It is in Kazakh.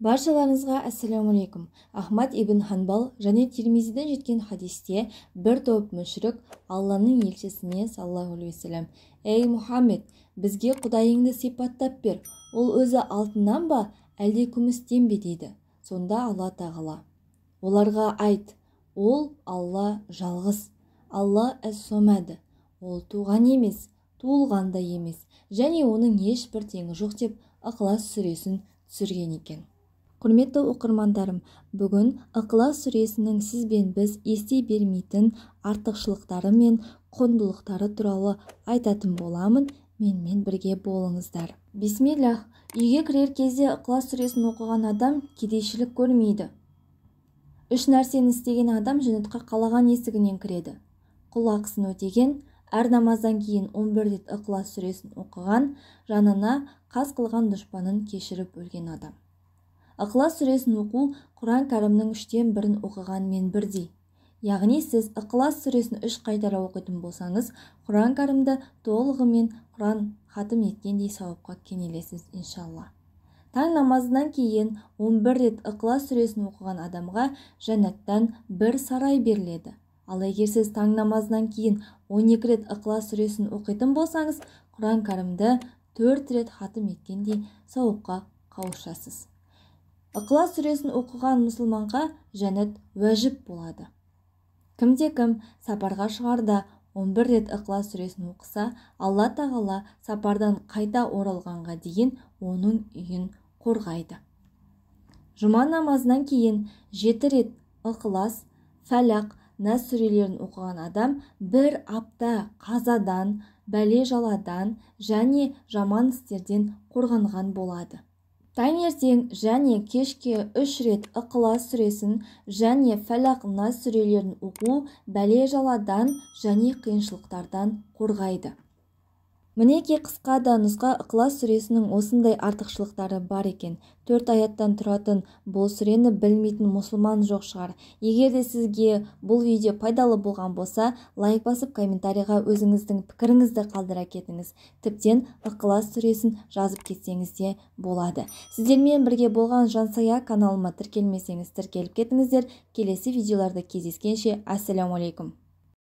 Баршаларыңызға ассалаумалейкум. Ахмад ибн Ханбал және Тирмизиден жеткен хадисте бір топ мүшрик Алланың елшісіне саллаллаху алейхи вассалам: «Ей Мұхаммед, бізге құдайыңды сипаттап бер. Ол өзі алтыннан ба, әлде күмістен бе?» дейді. Сонда Алла тағала: «Оларға айт, ол Алла жалғыз, Алла әс-сомад, ол туған емес, туылған да емес, және оның ешбір теңі жоқ» деп Ықылас сүресін түсірген екен. Құрметті оқырмандарым, бүгін Ықылас сүресінің сіз бен біз ести бермейтін артықшылықтары мен құндылықтары туралы айтатын боламын. Менімен бірге болыңыздар. Бисмиллах. Үйге кірер кезде Ықылас сүресін оқыған адам кедейшілік көрмейді. 3 нәрсені істеген адам жәннатқа қалаған есігінен кіреді. Құл ақысын өтеген, әр намаздан кейін 11 рет Ықылас сүресін оқыған, жанына қас қылған дұшпанын кешіріп өлген адам. Ықылас сүресін оқу Құран кәрімнің 1/3 оқығанмен бірдей. Яғни сіз Ықылас сүресін 3 қайтара оқитын болсаңыз, Құран кәрімді толығымен Құран хатым еткендей сауапқа кенелесіз, иншалла. Таң намазынан кейін 11 рет Ықылас сүресін оқыған адамға жәннаттан бір сарай беріледі. Ал егер сіз таң намазынан кейін 12 рет Ықылас сүресін оқитын болсаңыз, Құран кәрімді 4 рет хатым еткендей сауапқа қауышасыз. Ықылас сүресін оқыған мұсылманға жәннат уәжіп болады. Кімде-кім сапарға шығарда 11 рет Ықылас сүресін оқыса, Алла тағала сапардан қайта оралғанға дейін оның үйін қорғайды. Жұма намазынан кейін 7 рет Ықылас, Фәлақ, Нас сүрелерін оқыған адам бір апта қазадан, бәле-жаладан және жаман істерден қорғанған болады. Таңертең және кешке 3 рет Ықылас сүресін және Фәлақ, Нас сүрелерін оқу бәле-жаладан және қиыншылықтардан қорғайды. Мінеки қысқа да нұсқа Ықылас сүресінің осындай артықшылықтары бар екен. 4 аяттан тұратын бұл сүрені білмейтін мұсылман жоқ шығар. Егер де сізге бұл видео пайдалы болған болса, лайк басып комментарийға өзіңіздің пікіріңізді қалдыра кетіңіз. Тіптен Ықылас сүресін жазып кетсеңіз де болады. Сіздермен бірге болған Жансая каналыма тіркелмесеңіз тіркеліп кетіңіздер. Келесі видеоларда кездескенше, ассаламу алейкум.